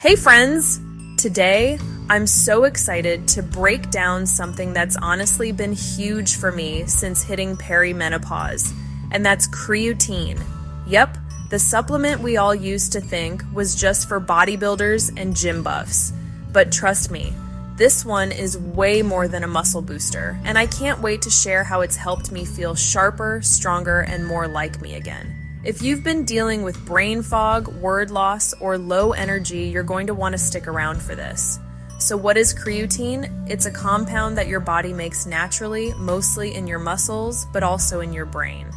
Hey friends! Today, I'm so excited to break down something that's honestly been huge for me since hitting perimenopause, and that's creatine. Yep, the supplement we all used to think was just for bodybuilders and gym buffs. But trust me, this one is way more than a muscle booster, and I can't wait to share how it's helped me feel sharper, stronger, and more like me again. If you've been dealing with brain fog, word loss, or low energy, you're going to want to stick around for this. So what is creatine? It's a compound that your body makes naturally, mostly in your muscles, but also in your brain.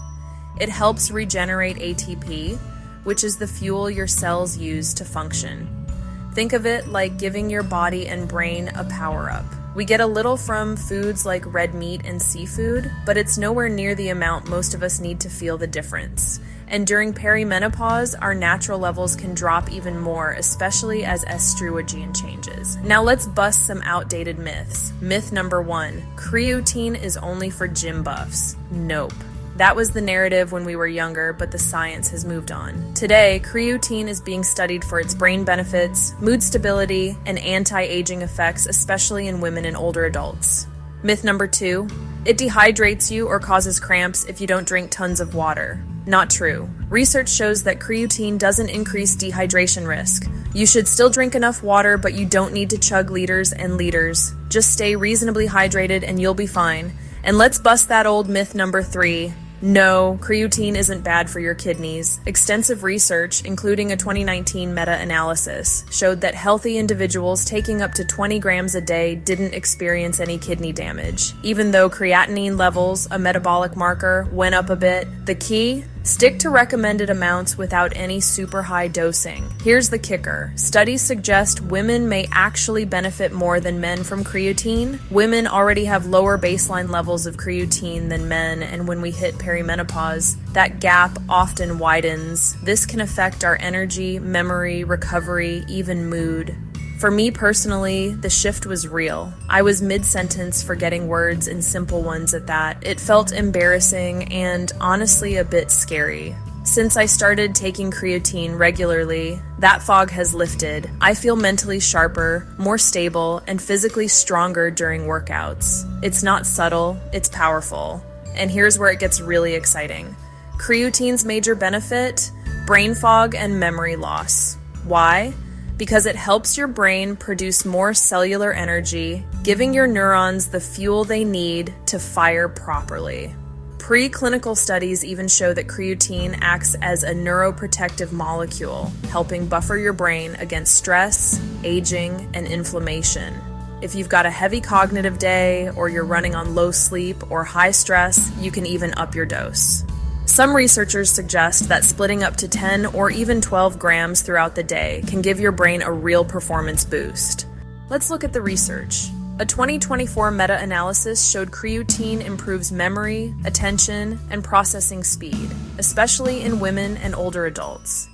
It helps regenerate ATP, which is the fuel your cells use to function. Think of it like giving your body and brain a power-up. We get a little from foods like red meat and seafood, but it's nowhere near the amount most of us need to feel the difference. And during perimenopause, our natural levels can drop even more, especially as estrogen changes. Now let's bust some outdated myths. Myth number 1, creatine is only for gym buffs. Nope. That was the narrative when we were younger, but the science has moved on. Today, creatine is being studied for its brain benefits, mood stability, and anti-aging effects, especially in women and older adults. Myth number 2, it dehydrates you or causes cramps if you don't drink tons of water. Not true. Research shows that creatine doesn't increase dehydration risk. You should still drink enough water, but you don't need to chug liters and liters. Just stay reasonably hydrated and you'll be fine. And let's bust that old myth number 3. No, creatine isn't bad for your kidneys. Extensive research, including a 2019 meta-analysis, showed that healthy individuals taking up to 20 grams a day didn't experience any kidney damage. Even though creatinine levels, a metabolic marker, went up a bit, the key? Stick to recommended amounts without any super high dosing. Here's the kicker. Studies suggest women may actually benefit more than men from creatine. Women already have lower baseline levels of creatine than men, and when we hit perimenopause, that gap often widens. This can affect our energy, memory, recovery, even mood. For me personally, the shift was real. I was mid-sentence forgetting words and simple ones at that. It felt embarrassing and honestly a bit scary. Since I started taking creatine regularly, that fog has lifted. I feel mentally sharper, more stable, and physically stronger during workouts. It's not subtle, it's powerful. And here's where it gets really exciting. Creatine's major benefit? Brain fog and memory loss. Why? Because it helps your brain produce more cellular energy, giving your neurons the fuel they need to fire properly. Preclinical studies even show that creatine acts as a neuroprotective molecule, helping buffer your brain against stress, aging, and inflammation. If you've got a heavy cognitive day, or you're running on low sleep or high stress, you can even up your dose. Some researchers suggest that splitting up to 10 or even 12 grams throughout the day can give your brain a real performance boost. Let's look at the research. A 2024 meta-analysis showed creatine improves memory, attention, and processing speed, especially in women and older adults.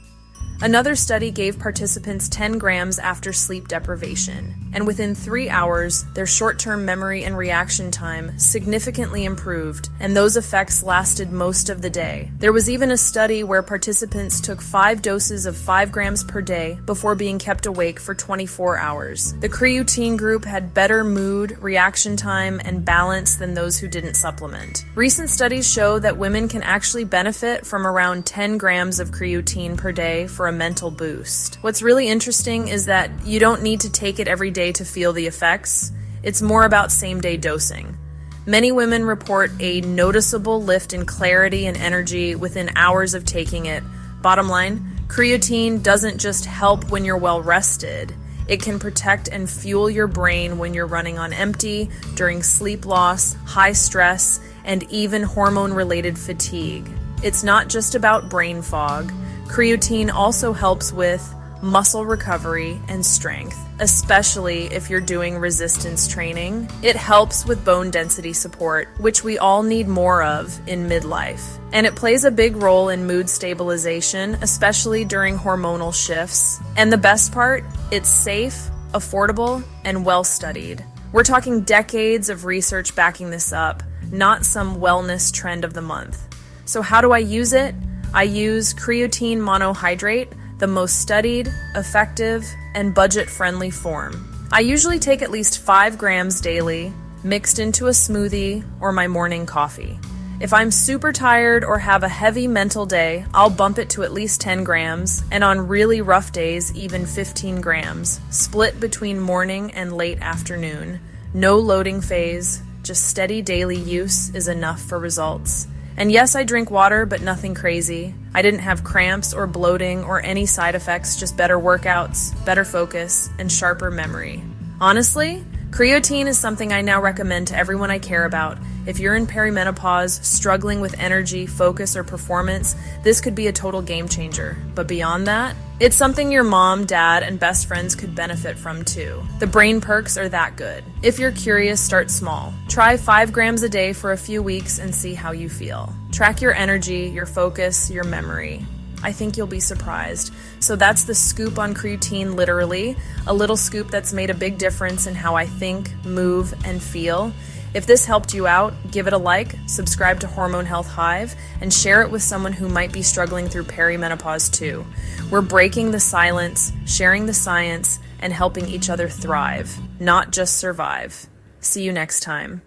Another study gave participants 10 grams after sleep deprivation, and within 3 hours, their short-term memory and reaction time significantly improved, and those effects lasted most of the day. There was even a study where participants took 5 doses of 5 grams per day before being kept awake for 24 hours. The creatine group had better mood, reaction time, and balance than those who didn't supplement. Recent studies show that women can actually benefit from around 10 grams of creatine per day for a mental boost. What's really interesting is that you don't need to take it every day to feel the effects. It's more about same-day dosing. Many women report a noticeable lift in clarity and energy within hours of taking it. Bottom line, creatine doesn't just help when you're well rested. It can protect and fuel your brain when you're running on empty, during sleep loss, high stress, and even hormone-related fatigue. It's not just about brain fog. Creatine also helps with muscle recovery and strength, especially if you're doing resistance training. It helps with bone density support, which we all need more of in midlife. And it plays a big role in mood stabilization, especially during hormonal shifts. And the best part, it's safe, affordable, and well-studied. We're talking decades of research backing this up, not some wellness trend of the month. So how do I use it? I use creatine monohydrate, the most studied, effective, and budget-friendly form. I usually take at least 5 grams daily, mixed into a smoothie or my morning coffee. If I'm super tired or have a heavy mental day, I'll bump it to at least 10 grams, and on really rough days, even 15 grams, split between morning and late afternoon. No loading phase, just steady daily use is enough for results. And yes, I drink water, but nothing crazy. I didn't have cramps or bloating or any side effects, just better workouts, better focus, and sharper memory. Honestly, creatine is something I now recommend to everyone I care about. If you're in perimenopause, struggling with energy, focus, or performance, this could be a total game changer. But beyond that, it's something your mom, dad, and best friends could benefit from too. The brain perks are that good. If you're curious, start small. Try 5 grams a day for a few weeks and see how you feel. Track your energy, your focus, your memory. I think you'll be surprised. So that's the scoop on creatine, literally. A little scoop that's made a big difference in how I think, move, and feel. If this helped you out, give it a like, subscribe to Hormone Health Hive, and share it with someone who might be struggling through perimenopause too. We're breaking the silence, sharing the science, and helping each other thrive, not just survive. See you next time.